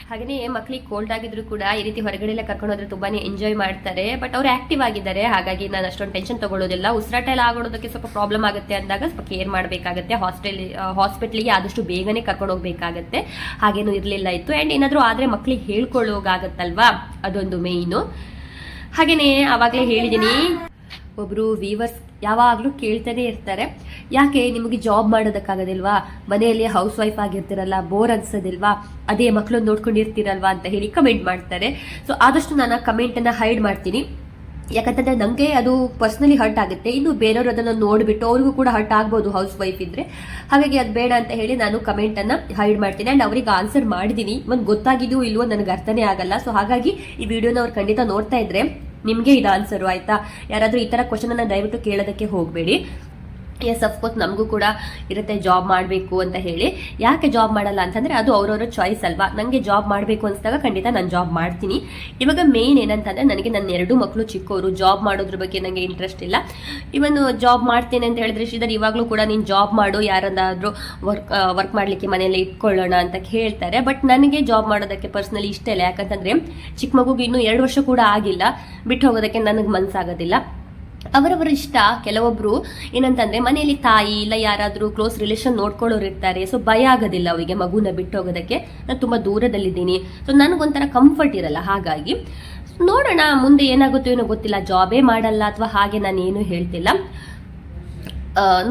ಹಾಗೆಯೇ ಮಕ್ಕಳಿಗೆ ಕೋಲ್ಡ್ ಆಗಿದ್ರು ಕೂಡ ಈ ರೀತಿ ಹೊರಗಡೆ ಎಲ್ಲ ಕರ್ಕೊಂಡು ಹೋದ್ರೆ ತುಂಬಾನೇ ಎಂಜಾಯ್ ಮಾಡ್ತಾರೆ. ಬಟ್ ಅವ್ರು ಆಕ್ಟಿವ್ ಆಗಿದ್ದಾರೆ, ಹಾಗಾಗಿ ನಾನು ಅಷ್ಟೊಂದು ಟೆನ್ಷನ್ ತಗೊಳ್ಳೋದಿಲ್ಲ. ಉಸಿರಾಟ ಎಲ್ಲ ಆಗೋದಕ್ಕೆ ಸ್ವಲ್ಪ ಪ್ರಾಬ್ಲಮ್ ಆಗುತ್ತೆ ಅಂದಾಗ ಸ್ವಲ್ಪ ಕೇರ್ ಮಾಡಬೇಕಾಗುತ್ತೆ. ಹಾಸ್ಪಿಟ್ಲಿಗೆ ಆದಷ್ಟು ಬೇಗನೆ ಕರ್ಕೊಂಡು ಹೋಗ್ಬೇಕಾಗತ್ತೆ. ಹಾಗೇನು ಇರಲಿಲ್ಲ ಇತ್ತು. ಆ್ಯಂಡ್ ಏನಾದರೂ ಆದರೆ ಮಕ್ಕಳಿಗೆ ಹೇಳ್ಕೊಳ್ಳೋಗಾಗತ್ತಲ್ವಾ, ಅದೊಂದು ಮೇಯ್ನು. ಹಾಗೆಯೇ ಆವಾಗಲೇ ಹೇಳಿದ್ದೀನಿ, ಒಬ್ಬರು ವೀವರ್ಸ್ ಯಾವಾಗಲೂ ಕೇಳ್ತಾನೆ ಇರ್ತಾರೆ, ಯಾಕೆ ನಿಮಗೆ ಜಾಬ್ ಮಾಡೋದಕ್ಕಾಗೋದಿಲ್ವಾ, ಮನೆಯಲ್ಲಿ ಹೌಸ್ ವೈಫ್ ಆಗಿರ್ತೀರಲ್ಲ, ಬೋರ್ ಅನ್ಸೋದಿಲ್ವಾ, ಅದೇ ಮಕ್ಕಳನ್ನ ನೋಡ್ಕೊಂಡಿರ್ತೀರಲ್ವಾ ಅಂತ ಹೇಳಿ ಕಮೆಂಟ್ ಮಾಡ್ತಾರೆ. ಸೊ ಆದಷ್ಟು ನಾನು ಕಮೆಂಟನ್ನು ಹೈಡ್ ಮಾಡ್ತೀನಿ. ಯಾಕಂತಂದ್ರೆ ನನಗೆ ಅದು ಪರ್ಸ್ನಲಿ ಹರ್ಟ್ ಆಗುತ್ತೆ. ಇನ್ನು ಬೇರೆಯವರು ಅದನ್ನು ನೋಡಿಬಿಟ್ಟು ಅವ್ರಿಗೂ ಕೂಡ ಹರ್ಟ್ ಆಗ್ಬೋದು ಹೌಸ್ ವೈಫ್ ಇದ್ರೆ. ಹಾಗಾಗಿ ಅದು ಬೇಡ ಅಂತ ಹೇಳಿ ನಾನು ಕಮೆಂಟನ್ನು ಹೈಡ್ ಮಾಡ್ತೀನಿ. ಆ್ಯಂಡ್ ಅವ್ರಿಗೆ ಆನ್ಸರ್ ಮಾಡಿದ್ದೀನಿ. ಒಂದು ಗೊತ್ತಾಗಿದೆಯೋ ಇಲ್ವೋ ನನಗೆ ಅರ್ಥನೇ ಆಗಲ್ಲ. ಸೊ ಹಾಗಾಗಿ ಈ ವಿಡಿಯೋನ ಅವ್ರು ಖಂಡಿತ ನೋಡ್ತಾ ಇದ್ರೆ ನಿಮಗೆ ಇದು ಆನ್ಸರು ಆಯ್ತಾ. ಯಾರಾದರೂ ಈ ಥರ ಕ್ವಶನ್ ಅನ್ನ ದಯವಿಟ್ಟು ಕೇಳೋದಕ್ಕೆ ಹೋಗಬೇಡಿ. ಎಸ್, ಅಫ್ಕೋರ್ಸ್ ನಮಗೂ ಕೂಡ ಇರುತ್ತೆ ಜಾಬ್ ಮಾಡಬೇಕು ಅಂತ ಹೇಳಿ. ಯಾಕೆ ಜಾಬ್ ಮಾಡಲ್ಲ ಅಂತಂದರೆ ಅದು ಅವ್ರವ್ರ ಚಾಯ್ಸ್ ಅಲ್ವಾ. ನನಗೆ ಜಾಬ್ ಮಾಡಬೇಕು ಅನಿಸಿದಾಗ ಖಂಡಿತ ನಾನು ಜಾಬ್ ಮಾಡ್ತೀನಿ. ಇವಾಗ ಮೇನ್ ಏನಂತಂದರೆ ನನಗೆ ನನ್ನ 2 ಮಕ್ಕಳು ಚಿಕ್ಕವರು, ಜಾಬ್ ಮಾಡೋದ್ರ ಬಗ್ಗೆ ನನಗೆ ಇಂಟ್ರೆಸ್ಟ್ ಇಲ್ಲ. ಇವನ್ ಜಾಬ್ ಮಾಡ್ತೇನೆ ಅಂತ ಹೇಳಿದ್ರೆ ಶ್ರೀಧರ್ ಇವಾಗಲೂ ಕೂಡ ನೀನು ಜಾಬ್ ಮಾಡು, ಯಾರಂದಾದರೂ ವರ್ಕ್ ಮಾಡಲಿಕ್ಕೆ ಮನೆಯಲ್ಲಿ ಇಟ್ಕೊಳ್ಳೋಣ ಅಂತ ಹೇಳ್ತಾರೆ. ಬಟ್ ನನಗೆ ಜಾಬ್ ಮಾಡೋದಕ್ಕೆ ಪರ್ಸ್ನಲಿ ಇಷ್ಟ ಇಲ್ಲ. ಯಾಕಂತಂದರೆ ಚಿಕ್ಕ ಮಗುಗೆ ಇನ್ನೂ 2 ವರ್ಷ ಕೂಡ ಆಗಿಲ್ಲ, ಬಿಟ್ಟು ಹೋಗೋದಕ್ಕೆ ನನಗೆ ಮನಸ್ಸಾಗೋದಿಲ್ಲ. ಅವರವರ ಇಷ್ಟ. ಕೆಲವೊಬ್ರು ಏನಂತಂದ್ರೆ ಮನೆಯಲ್ಲಿ ತಾಯಿ ಇಲ್ಲ ಯಾರಾದರೂ ಕ್ಲೋಸ್ ರಿಲೇಷನ್ ನೋಡ್ಕೊಳ್ಳೋರು ಇರ್ತಾರೆ. ಸೊ ಭಯ ಆಗೋದಿಲ್ಲ ಅವರಿಗೆ ಮಗುನ ಬಿಟ್ಟು ಹೋಗೋದಕ್ಕೆ. ನಾನು ತುಂಬ ದೂರದಲ್ಲಿದ್ದೀನಿ, ಸೊ ನನಗೊಂಥರ ಕಂಫರ್ಟ್ ಇರಲ್ಲ. ಹಾಗಾಗಿ ನೋಡೋಣ ಮುಂದೆ ಏನಾಗುತ್ತೋ ಏನೋ ಗೊತ್ತಿಲ್ಲ. ಜಾಬೇ ಮಾಡಲ್ಲ ಅಥವಾ ಹಾಗೆ ನಾನು ಏನು ಹೇಳ್ತಿಲ್ಲ,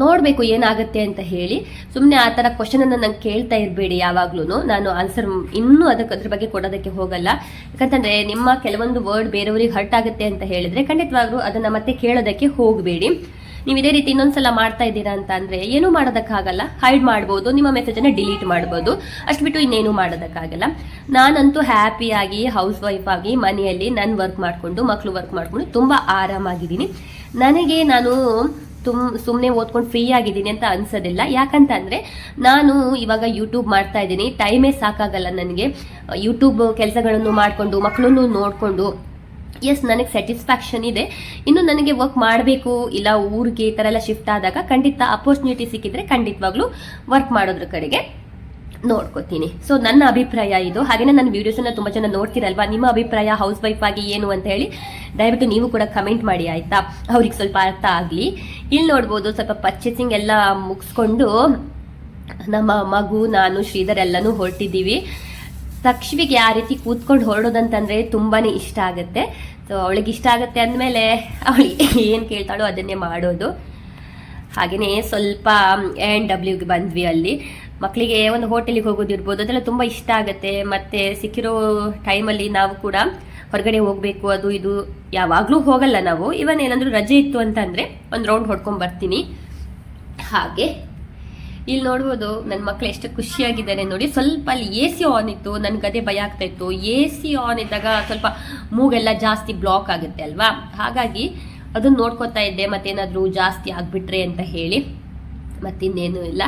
ನೋಡಬೇಕು ಏನಾಗುತ್ತೆ ಅಂತ ಹೇಳಿ. ಸುಮ್ಮನೆ ಆ ಥರ ಕ್ವಶನನ್ನು ನಂಗೆ ಕೇಳ್ತಾ ಇರಬೇಡಿ ಯಾವಾಗ್ಲೂ. ನಾನು ಆನ್ಸರ್ ಇನ್ನೂ ಅದ್ರ ಬಗ್ಗೆ ಕೊಡೋದಕ್ಕೆ ಹೋಗಲ್ಲ. ಯಾಕಂತಂದರೆ ನಿಮ್ಮ ಕೆಲವೊಂದು ವರ್ಡ್ ಬೇರೆಯವ್ರಿಗೆ ಹರ್ಟ್ ಆಗುತ್ತೆ ಅಂತ ಹೇಳಿದ್ರೆ ಖಂಡಿತವಾಗ್ಲೂ ಅದನ್ನು ಮತ್ತೆ ಕೇಳೋದಕ್ಕೆ ಹೋಗಬೇಡಿ. ನೀವು ಇದೇ ರೀತಿ ಇನ್ನೊಂದ್ಸಲ ಮಾಡ್ತಾ ಇದ್ದೀರಾ ಅಂತ ಅಂದರೆ ಏನೂ ಮಾಡೋದಕ್ಕಾಗಲ್ಲ. ಹೈಡ್ ಮಾಡ್ಬೋದು, ನಿಮ್ಮ ಮೆಸೇಜನ್ನು ಡಿಲೀಟ್ ಮಾಡ್ಬೋದು, ಅಷ್ಟು ಬಿಟ್ಟು ಇನ್ನೇನು ಮಾಡೋದಕ್ಕಾಗಲ್ಲ. ನಾನಂತೂ ಹ್ಯಾಪಿಯಾಗಿ ಹೌಸ್ ವೈಫ್ ಆಗಿ ಮನೆಯಲ್ಲಿ ನಾನು ವರ್ಕ್ ಮಾಡಿಕೊಂಡು ಮಕ್ಕಳು ವರ್ಕ್ ಮಾಡಿಕೊಂಡು ತುಂಬ ಆರಾಮಾಗಿದ್ದೀನಿ. ನನಗೆ ನಾನು ಸುಮ್ಮನೆ ಓದ್ಕೊಂಡು ಫ್ರೀ ಆಗಿದ್ದೀನಿ ಅಂತ ಅನ್ಸೋದಿಲ್ಲ. ಯಾಕಂತಂದರೆ ನಾನು ಇವಾಗ ಯೂಟ್ಯೂಬ್ ಮಾಡ್ತಾ ಇದ್ದೀನಿ, ಟೈಮೇ ಸಾಕಾಗಲ್ಲ ನನಗೆ. ಯೂಟ್ಯೂಬ್ ಕೆಲಸಗಳನ್ನು ಮಾಡಿಕೊಂಡು ಮಕ್ಕಳನ್ನು ನೋಡಿಕೊಂಡು ಎಸ್ ನನಗೆ ಸ್ಯಾಟಿಸ್ಫ್ಯಾಕ್ಷನ್ ಇದೆ. ಇನ್ನು ನನಗೆ ವರ್ಕ್ ಮಾಡಬೇಕು ಇಲ್ಲ ಊರಿಗೆ ಈ ಥರ ಎಲ್ಲ ಶಿಫ್ಟ್ ಆದಾಗ ಖಂಡಿತ ಅಪರ್ಚುನಿಟಿ ಸಿಕ್ಕಿದ್ರೆ ಖಂಡಿತವಾಗ್ಲೂ ವರ್ಕ್ ಮಾಡೋದ್ರ ಕಡೆಗೆ ನೋಡ್ಕೋತೀನಿ. ಸೊ ನನ್ನ ಅಭಿಪ್ರಾಯ ಇದು. ಹಾಗೆಯೇ ನನ್ನ ವಿಡಿಯೋಸನ್ನ ತುಂಬ ಜನ ನೋಡ್ತೀರಲ್ವಾ, ನಿಮ್ಮ ಅಭಿಪ್ರಾಯ ಹೌಸ್ ವೈಫ್ ಆಗಿ ಏನು ಅಂತ ಹೇಳಿ ದಯವಿಟ್ಟು ನೀವು ಕೂಡ ಕಮೆಂಟ್ ಮಾಡಿ ಆಯ್ತಾ, ಅವ್ರಿಗೆ ಸ್ವಲ್ಪ ಅರ್ಥ ಆಗಲಿ. ಇಲ್ಲಿ ನೋಡ್ಬೋದು ಸ್ವಲ್ಪ ಪರ್ಚೇಸಿಂಗ್ ಎಲ್ಲ ಮುಗಿಸ್ಕೊಂಡು ನಮ್ಮ ಮಗು ನಾನು ಶ್ರೀಧರ್ ಎಲ್ಲನೂ ಹೊರಟಿದ್ದೀವಿ. ತಕ್ಷವಿಗೆ ಆ ರೀತಿ ಕೂತ್ಕೊಂಡು ಹೊರಡೋದಂತಂದರೆ ತುಂಬಾ ಇಷ್ಟ ಆಗುತ್ತೆ. ಸೊ ಅವಳಿಗೆ ಇಷ್ಟ ಆಗುತ್ತೆ ಅಂದಮೇಲೆ ಅವಳಿಗೆ ಏನು ಕೇಳ್ತಾಳೋ ಅದನ್ನೇ ಮಾಡೋದು. ಹಾಗೆಯೇ ಸ್ವಲ್ಪ ANWಗೆ ಬಂದ್ವಿ. ಅಲ್ಲಿ ಮಕ್ಕಳಿಗೆ ಒಂದು ಹೋಟೆಲಿಗೆ ಹೋಗೋದಿರ್ಬೋದು, ಅದೆಲ್ಲ ತುಂಬ ಇಷ್ಟ ಆಗುತ್ತೆ. ಮತ್ತು ಸಿಕ್ಕಿರೋ ಟೈಮಲ್ಲಿ ನಾವು ಕೂಡ ಹೊರಗಡೆ ಹೋಗಬೇಕು, ಅದು ಇದು ಯಾವಾಗಲೂ ಹೋಗಲ್ಲ ನಾವು. ಇವನ್ ಏನಾದರೂ ರಜೆ ಇತ್ತು ಅಂತಂದರೆ ಒಂದು ರೌಂಡ್ ಹೊಡ್ಕೊಂಡು ಬರ್ತೀನಿ. ಹಾಗೆ ಇಲ್ಲಿ ನೋಡ್ಬೋದು ನನ್ನ ಮಕ್ಕಳು ಎಷ್ಟು ಖುಷಿಯಾಗಿದ್ದಾರೆ ನೋಡಿ. ಸ್ವಲ್ಪ ಅಲ್ಲಿ AC ಆನ್ ಇತ್ತು, ನನಗೆ ಅದೇ ಭಯ ಆಗ್ತಾ ಇತ್ತು. AC ಆನ್ ಇದ್ದಾಗ ಸ್ವಲ್ಪ ಮೂಗೆಲ್ಲ ಜಾಸ್ತಿ ಬ್ಲಾಕ್ ಆಗುತ್ತೆ ಅಲ್ವಾ, ಹಾಗಾಗಿ ಅದನ್ನ ನೋಡ್ಕೊತಾ ಇದ್ದೆ ಮತ್ತೇನಾದರೂ ಜಾಸ್ತಿ ಆಗಿಬಿಟ್ರೆ ಅಂತ ಹೇಳಿ. ಮತ್ತಿನ್ನೇನು ಇಲ್ಲ.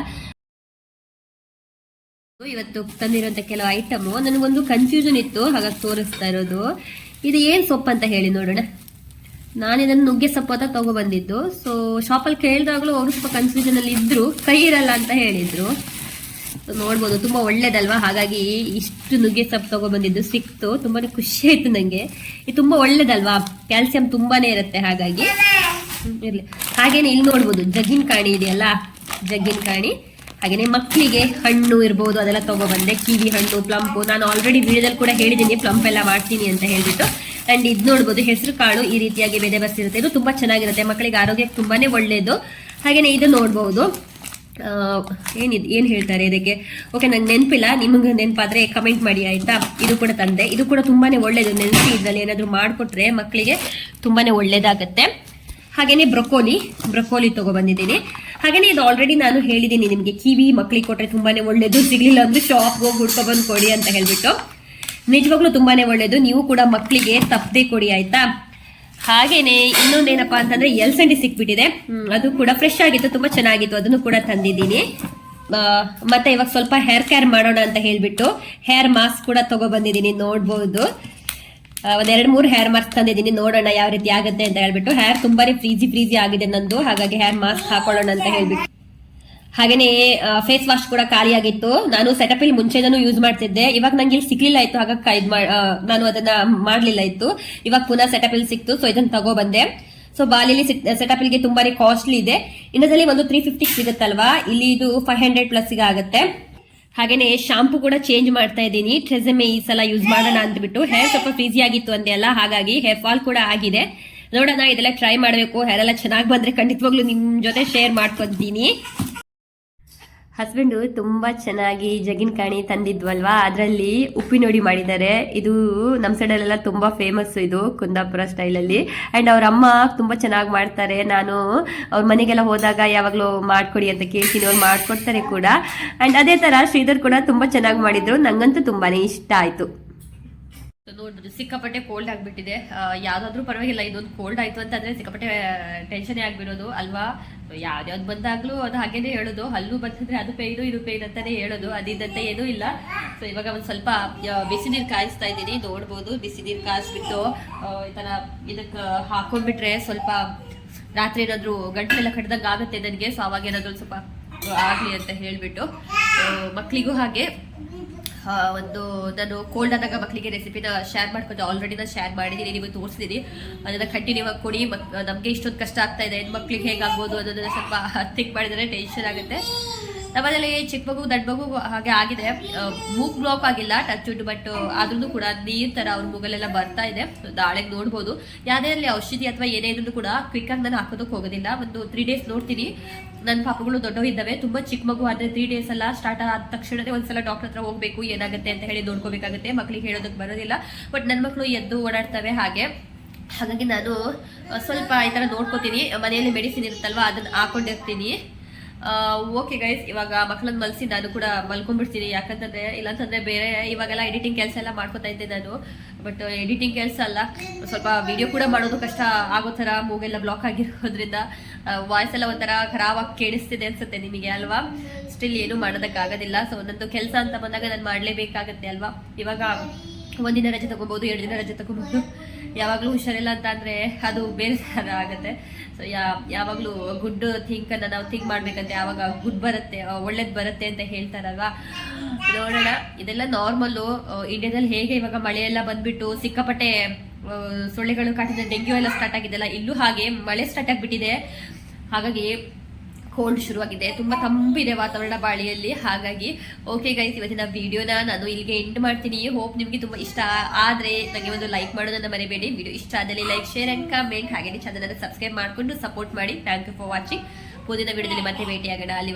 ಇವತ್ತು ತಂದಿರೋಂಥ ಕೆಲವು ಐಟಮು ನನಗೊಂದು ಕನ್ಫ್ಯೂಷನ್ ಇತ್ತು, ಹಾಗಾಗಿ ತೋರಿಸ್ತಾ ಇರೋದು. ಇದು ಏನು ಸೊಪ್ಪು ಅಂತ ಹೇಳಿ ನೋಡೋಣ. ನಾನು ಇದನ್ನು ನುಗ್ಗೆ ಸೊಪ್ಪು ಅಂತ ತಗೊಬಂದಿದ್ದು. ಸೊ ಶಾಪಲ್ಲಿ ಕೇಳಿದಾಗಲೂ ಅವರು ಸ್ವಲ್ಪ ಕನ್ಫ್ಯೂಷನಲ್ಲಿ ಇದ್ರು, ಕೈ ಇರಲ್ಲ ಅಂತ ಹೇಳಿದ್ರು. ನೋಡ್ಬೋದು ತುಂಬ ಒಳ್ಳೇದಲ್ವಾ, ಹಾಗಾಗಿ ಇಷ್ಟು ನುಗ್ಗೆ ಸೊಪ್ಪು ತಗೊಬಂದಿದ್ದು ಸಿಕ್ತು. ತುಂಬಾ ಖುಷಿ ಆಯ್ತು ನನಗೆ. ಇದು ತುಂಬ ಒಳ್ಳೇದಲ್ವಾ, ಕ್ಯಾಲ್ಸಿಯಂ ತುಂಬಾನೇ ಇರುತ್ತೆ. ಹಾಗಾಗಿ ಇರಲಿ. ಹಾಗೇನೆ ಇಲ್ಲಿ ನೋಡ್ಬೋದು ಜಗ್ಗಿನ ಕಾಣಿ ಇದೆಯಲ್ಲ, ಜಗ್ಗಿನ ಕಾಣಿ. ಹಾಗೆಯೇ ಮಕ್ಕಳಿಗೆ ಹಣ್ಣು ಇರ್ಬೋದು ಅದೆಲ್ಲ ತಗೊಬಂದೆ. ಕಿವಿ ಹಣ್ಣು, ಪ್ಲಂಪು. ನಾನು ಆಲ್ರೆಡಿ ವಿಡಿಯೋದಲ್ಲಿ ಕೂಡ ಹೇಳಿದ್ದೀನಿ ಪ್ಲಂಪ್ ಎಲ್ಲ ಮಾಡ್ತೀನಿ ಅಂತ ಹೇಳ್ಬಿಟ್ಟು. ಆ್ಯಂಡ್ ಇದು ನೋಡ್ಬೋದು ಹೆಸರು ಕಾಳು ಈ ರೀತಿಯಾಗಿ ಬೆದೆ ಬರ್ಸಿರುತ್ತೆ. ಇದು ತುಂಬ ಚೆನ್ನಾಗಿರುತ್ತೆ, ಮಕ್ಕಳಿಗೆ ಆರೋಗ್ಯಕ್ಕೆ ತುಂಬಾ ಒಳ್ಳೆಯದು. ಹಾಗೆಯೇ ಇದು ನೋಡ್ಬೋದು. ಏನು ಹೇಳ್ತಾರೆ ಇದಕ್ಕೆ, ಓಕೆ ನಂಗೆ ನೆನಪಿಲ್ಲ, ನಿಮಗೆ ನೆನಪಾದರೆ ಕಮೆಂಟ್ ಮಾಡಿ ಆಯಿತಾ. ಇದು ಕೂಡ ತಂದೆ, ಇದು ಕೂಡ ತುಂಬಾ ಒಳ್ಳೆಯದು. ನೆನೆಸಿ ಇದರಲ್ಲಿ ಏನಾದರೂ ಮಾಡಿಕೊಟ್ರೆ ಮಕ್ಕಳಿಗೆ ತುಂಬಾ ಒಳ್ಳೆಯದಾಗತ್ತೆ. ಹಾಗೆಯೇ ಬ್ರೊಕೋಲಿ ತಗೊಬಂದಿದ್ದೀನಿ. ಹಾಗೆಯೇ ಇದು ಆಲ್ರೆಡಿ ನಾನು ಹೇಳಿದ್ದೀನಿ ನಿಮಗೆ, ಕಿವಿ ಮಕ್ಕಳಿಗೆ ಕೊಟ್ಟರೆ ತುಂಬಾ ಒಳ್ಳೆಯದು. ಸಿಗಲಿಲ್ಲ ಅಂದರೆ ಶಾಪ್ಗೆ ಹೋಗಿ ಹುಡ್ಕೊಬಂದು ಕೊಡಿ ಅಂತ ಹೇಳಿಬಿಟ್ಟು. ನಿಜವಾಗ್ಲೂ ತುಂಬಾ ಒಳ್ಳೆಯದು. ನೀವು ಕೂಡ ಮಕ್ಕಳಿಗೆ ತಪ್ಪದೆ ಕೊಡಿ ಆಯಿತಾ. ಹಾಗೇನೆ ಇನ್ನೊಂದೇನಪ್ಪ ಅಂತಂದರೆ ಎಲ್ಸಂಡಿ ಸಿಕ್ಬಿಟ್ಟಿದೆ, ಅದು ಕೂಡ ಫ್ರೆಶ್ ಆಗಿತ್ತು, ತುಂಬ ಚೆನ್ನಾಗಿತ್ತು, ಅದನ್ನು ಕೂಡ ತಂದಿದ್ದೀನಿ. ಮತ್ತೆ ಇವಾಗ ಸ್ವಲ್ಪ ಹೇರ್ ಕೇರ್ ಮಾಡೋಣ ಅಂತ ಹೇಳಿಬಿಟ್ಟು ಹೇರ್ ಮಾಸ್ಕ್ ಕೂಡ ತಗೊಬಂದಿದ್ದೀನಿ. ನೋಡ್ಬೋದು ಒಂದು 2-3 ಹೇರ್ ಮಾಸ್ಕ್ ತಂದಿದ್ದೀನಿ, ನೋಡೋಣ ಯಾವ ರೀತಿ ಆಗುತ್ತೆ ಅಂತ ಹೇಳ್ಬಿಟ್ಟು. ಹೇರ್ ತುಂಬಾನೇ ಫ್ರೀಜಿ ಆಗಿದೆ ನಂದು, ಹಾಗಾಗಿ ಹೇರ್ ಮಾಸ್ಕ್ ಹಾಕೊಳ್ಳೋಣ ಅಂತ ಹೇಳ್ಬಿಟ್ಟು. ಹಾಗೇನೆ ಫೇಸ್ ವಾಶ್ ಕೂಡ ಖಾಲಿ ಆಗಿತ್ತು. ನಾನು ಸೆಟಪ್ ಇಲ್ಲಿ ಮುಂಚೆನೂ ಯೂಸ್ ಮಾಡ್ತಿದ್ದೆ, ಇವಾಗ ನಂಗೆ ಇಲ್ಲಿ ಸಿಕ್ಲಿಲ್ಲ ಇತ್ತು, ಹಾಗಾಗಿ ನಾನು ಅದನ್ನ ಮಾಡ್ಲಿಲ್ಲ ಇತ್ತು. ಇವಾಗ ಪುನಃ ಸೆಟಪ್ ಇಲ್ಲಿ ಸಿಕ್ತು, ಸೊ ಇದನ್ನ ತಗೋಬಂದೆ. ಸೊ ಬಾಲಿಲಿ ಸೆಟಪ್ ಇಲ್ಗೆ ತುಂಬಾನೇ ಕಾಸ್ಟ್ಲಿ ಇದೆ. ಇನ್ನೊಂದಲ್ಲಿ ಒಂದು 350 ಸಿಗುತ್ತಲ್ವಾ, ಇಲ್ಲಿ ಇದು 500 ಪ್ಲಸ್ ಗೆ ಆಗುತ್ತೆ. ಹಾಗೇನೆ ಶಾಂಪೂ ಕೂಡ ಚೇಂಜ್ ಮಾಡ್ತಾ ಇದ್ದೀನಿ. ಟ್ರೆಸೆಮೆ ಈ ಸಲ ಯೂಸ್ ಮಾಡೋಣ ಅಂದ್ಬಿಟ್ಟು. ಹೇರ್ ಸ್ವಲ್ಪ ಫ್ರೀಸಿ ಆಗಿತ್ತು ಅಂದೆ ಅಲ್ಲ, ಹಾಗಾಗಿ ಹೇರ್ ಫಾಲ್ ಕೂಡ ಆಗಿದೆ. ನೋಡೋಣ, ಇದೆಲ್ಲ ಟ್ರೈ ಮಾಡಬೇಕು. ಹೇರ್ ಎಲ್ಲ ಚೆನ್ನಾಗಿ ಬಂದ್ರೆ ಖಂಡಿತವಾಗ್ಲೂ ನಿಮ್ ಜೊತೆ ಶೇರ್ ಮಾಡ್ಕೊತೀನಿ. ಹಸ್ಬೆಂಡು ತುಂಬಾ ಚೆನ್ನಾಗಿ ಜಗಿನ ಕಾಣಿ ತಂದಿದ್ವಲ್ವಾ, ಅದರಲ್ಲಿ ಉಪ್ಪಿನೋಡಿ ಮಾಡಿದ್ದಾರೆ. ಇದು ನಮ್ಮ ಸೈಡಲ್ಲೆಲ್ಲ ತುಂಬಾ ಫೇಮಸ್, ಇದು ಕುಂದಾಪುರ ಸ್ಟೈಲಲ್ಲಿ. ಅಂಡ್ ಅವ್ರ ಅಮ್ಮ ತುಂಬಾ ಚೆನ್ನಾಗಿ ಮಾಡ್ತಾರೆ. ನಾನು ಅವ್ರ ಮನೆಗೆಲ್ಲ ಹೋದಾಗ ಯಾವಾಗಲೂ ಮಾಡ್ಕೊಡಿ ಅಂತ ಕೇಳ್ತೀನಿ, ಅವ್ರು ಮಾಡ್ಕೊಡ್ತಾರೆ ಕೂಡ. ಅಂಡ್ ಅದೇ ತರ ಶ್ರೀಧರ್ ಕೂಡ ತುಂಬಾ ಚೆನ್ನಾಗಿ ಮಾಡಿದ್ರು, ನಂಗಂತೂ ತುಂಬಾನೇ ಇಷ್ಟ ಆಯ್ತು. ನೋಡ್ಬೋದು ಸಿಕ್ಕಾಪಟ್ಟೆ ಕೋಲ್ಡ್ ಆಗ್ಬಿಟ್ಟಿದೆ. ಯಾವ್ದಾದ್ರು ಪರವಾಗಿಲ್ಲ, ಇದೊಂದು ಕೋಲ್ಡ್ ಆಯ್ತು ಅಂತಂದ್ರೆ ಸಿಕ್ಕಾಪಟ್ಟೆ ಟೆನ್ಷನ್ ಆಗ್ಬಿಡೋದು ಅಲ್ವಾ. ಯಾವ್ದಾವ್ದು ಬಂದಾಗ್ಲೂ ಅದು ಹಾಗೇನೆ ಹೇಳೋದು, ಹಲ್ಲು ಬಂತಂದ್ರೆ ಅದು ಪೇಯ್ದು ಇದು ಪೇಯ್ದು ಅಂತಾನೆ ಹೇಳೋದು, ಅದಿದ್ದಂತೆ ಏನೂ ಇಲ್ಲ. ಸೊ ಇವಾಗ ಒಂದ್ ಸ್ವಲ್ಪ ಬಿಸಿ ನೀರು ಕಾಯಿಸ್ತಾ ಇದ್ದೀನಿ. ನೋಡ್ಬೋದು ಬಿಸಿ ನೀರು ಕಾಯಿಸ್ಬಿಟ್ಟು ಈ ತರ ಇದಕ್ಕೆ ಹಾಕೊಂಡ್ಬಿಟ್ರೆ ಸ್ವಲ್ಪ ರಾತ್ರಿ ಏನಾದ್ರು ಗಂಟಲೆಲ್ಲ ಕಡ್ದಂಗ ಆಗುತ್ತೆ ನನಗೆ. ಸೊ ಅವಾಗ ಏನಾದ್ರು ಸ್ವಲ್ಪ ಆಗ್ಲಿ ಅಂತ ಹೇಳ್ಬಿಟ್ಟು ಮಕ್ಳಿಗೂ ಹಾಗೆ ಒಂದು ನಾನು ಕೋಲ್ಡ್ ಆದಾಗ ಮಕ್ಕಳಿಗೆ ರೆಸಿಪಿನ ಶೇರ್ ಮಾಡ್ಕೊಂಡು ಆಲ್ರೆಡಿ ನಾನು ಶೇರ್ ಮಾಡಿದ್ದೀನಿ, ನಿಮಗೆ ತೋರಿಸಿದ್ದೀನಿ. ಅದನ್ನ ಕಂಟಿನ್ಯೂ ಆಗಿ ಕೊಡಿ. ನಮಗೆ ಇಷ್ಟೊಂದು ಕಷ್ಟ ಆಗ್ತಾ ಇದೆ, ಮಕ್ಳಿಗೆ ಹೇಗಾಗ್ಬೋದು ಅನ್ನೋದನ್ನ ಸ್ವಲ್ಪ ಥಿಂಕ್ ಮಾಡಿದರೆ ಟೆನ್ಷನ್ ಆಗುತ್ತೆ. ನಮ್ಮನೇಲಿ ಚಿಕ್ಕ ಮಗು ದೊಡ್ಡ ಮಗು ಹಾಗೆ ಆಗಿದೆ. ಮೂಗ್ ಬ್ಲಾಕ್ ಆಗಿಲ್ಲ ಟಚ್ ವುಡ್, ಬಟ್ ಆದ್ರೂ ಕೂಡ ನೀರ್ ತರ ಅವ್ರ ಮೂಗಲೆಲ್ಲ ಬರ್ತಾ ಇದೆ. ನಾಳೆಗೆ ನೋಡ್ಬೋದು. ಯಾವುದೇ ಅಲ್ಲಿ ಔಷಧಿ ಅಥವಾ ಏನೇ ಇದ್ರೂ ಕೂಡ ಕ್ವಿಕ್ ಆಗಿ ನಾನು ಹಾಕೋದಕ್ಕೆ ಹೋಗೋದಿಲ್ಲ. ಒಂದು 3 ಡೇಸ್ ನೋಡ್ತೀನಿ. ನನ್ನ ಪಾಪಗಳು ದೊಡ್ಡವು ಇದ್ದಾವೆ, ತುಂಬಾ ಚಿಕ್ಕ ಮಗು ಆದ್ರೆ 3 ಡೇಸ್ ಎಲ್ಲ ಸ್ಟಾರ್ಟ್ ಆದ ತಕ್ಷಣನೇ ಒಂದ್ಸಲ ಡಾಕ್ಟರ್ ಹತ್ರ ಹೋಗ್ಬೇಕು, ಏನಾಗುತ್ತೆ ಅಂತ ಹೇಳಿ ನೋಡ್ಕೋಬೇಕಾಗುತ್ತೆ. ಮಕ್ಳಿಗೆ ಹೇಳೋದಕ್ಕೆ ಬರೋದಿಲ್ಲ, ಬಟ್ ನನ್ನ ಮಕ್ಕಳು ಎದ್ದು ಓಡಾಡ್ತವೆ ಹಾಗಾಗಿ ನಾನು ಸ್ವಲ್ಪ ಈ ತರ ನೋಡ್ಕೋತೀನಿ. ಮನೆಯಲ್ಲಿ ಮೆಡಿಸಿನ್ ಇರುತ್ತಲ್ವಾ, ಅದನ್ನ ಹಾಕೊಂಡಿರ್ತೀನಿ. ಓಕೆ ಗೈಸ್, ಇವಾಗ ಮಕ್ಕಳನ್ನ ಮಲಸಿ ನಾನು ಕೂಡ ಮಲ್ಕೊಂಡ್ಬಿಡ್ತೀನಿ. ಯಾಕಂತಂದ್ರೆ ಇಲ್ಲಾಂತಂದ್ರೆ ಬೇರೆ ಇವಾಗೆಲ್ಲ ಎಡಿಟಿಂಗ್ ಕೆಲಸ ಎಲ್ಲ ಮಾಡ್ಕೊತಾ ಇದ್ದೆ ನಾನು, ಬಟ್ ಎಡಿಟಿಂಗ್ ಕೆಲಸ ಅಲ್ಲ, ಸ್ವಲ್ಪ ವಿಡಿಯೋ ಕೂಡ ಮಾಡೋದು ಕಷ್ಟ ಆಗೋ ಥರ ಮೂಗೆಲ್ಲ ಬ್ಲಾಕ್ ಆಗಿರೋದ್ರಿಂದ ವಾಯ್ಸ್ ಎಲ್ಲ ಒಂಥರ ಖರಾಬಾಗಿ ಕೇಳಿಸ್ತಿದೆ ಅನ್ಸುತ್ತೆ ನಿಮಗೆ ಅಲ್ವಾ. ಸ್ಟಿಲ್ ಏನು ಮಾಡೋದಕ್ಕಾಗೋದಿಲ್ಲ. ಸೊ ಒಂದೊಂದು ಕೆಲಸ ಅಂತ ಬಂದಾಗ ನಾನು ಮಾಡಲೇಬೇಕಾಗತ್ತೆ ಅಲ್ವಾ. ಇವಾಗ ಒಂದಿನ ರಜೆ ತಗೋಬಹುದು, 2 ದಿನ ರಜೆ ತಗೋಬಹುದು. ಯಾವಾಗಲೂ ಹುಷಾರಿಲ್ಲ ಅಂತ ಅಂದ್ರೆ ಅದು ಬೇರೆ ಥರ ಆಗುತ್ತೆ. ಸೊ ಯಾವಾಗಲೂ ಗುಡ್ ಥಿಂಕ್ ಅನ್ನ ನಾವು ಥಿಂಕ್ ಮಾಡ್ಬೇಕಂತೆ, ಯಾವಾಗ ಗುಡ್ ಬರುತ್ತೆ, ಒಳ್ಳೇದು ಬರುತ್ತೆ ಅಂತ ಹೇಳ್ತಾರಲ್ವಾ. ನೋಡೋಣ, ಇದೆಲ್ಲ ನಾರ್ಮಲ್ಲು. ಇಂಡಿಯಾದಲ್ಲಿ ಹೇಗೆ ಇವಾಗ ಮಳೆಯೆಲ್ಲ ಬಂದ್ಬಿಟ್ಟು ಸಿಕ್ಕಾಪಟ್ಟೆ ಸೊಳ್ಳೆಗಳು ಕಾಟಿದೆ, ಡೆಂಗ್ಯೂ ಎಲ್ಲ ಸ್ಟಾರ್ಟ್ ಆಗಿದೆಲ್ಲ, ಇಲ್ಲೂ ಹಾಗೆ ಮಳೆ ಸ್ಟಾರ್ಟ್ ಆಗಿಬಿಟ್ಟಿದೆ. ಹಾಗಾಗಿ ಕೋಲ್ಡ್ ಶುರುವಾಗಿದೆ, ತುಂಬಾ ತಂಪಿದೆ ವಾತಾವರಣ ಬಾಳಿಯಲ್ಲಿ. ಹಾಗಾಗಿ ಓಕೆ ಗೈಸ್, ಇವತ್ತಿನ ವಿಡಿಯೋನ ನಾನು ಇಲ್ಲಿಗೆ ಎಂಡ್ ಮಾಡ್ತೀನಿ. ಹೋಪ್ ನಿಮಗೆ ತುಂಬಾ ಇಷ್ಟ ಆದ್ರೆ ನನಗೆ ಒಂದು ಲೈಕ್ ಮಾಡೋದನ್ನ ಮರಿಬೇಡಿ. ವಿಡಿಯೋ ಇಷ್ಟ ಆದಲ್ಲಿ ಲೈಕ್, ಶೇರ್ ಅಂಡ್ ಕಮೆಂಟ್. ಹಾಗೆ ಚಾನಲ್ ಅನ್ನು ಸಬ್ಸ್ಕ್ರೈಬ್ ಮಾಡ್ಕೊಂಡು ಸಪೋರ್ಟ್ ಮಾಡಿ. Thank you for watching. ಮುಂದಿನ ವಿಡಿಯೋದಲ್ಲಿ ಮತ್ತೆ ಭೇಟಿಯಾಗೋಣ. ಅಲ್ಲಿ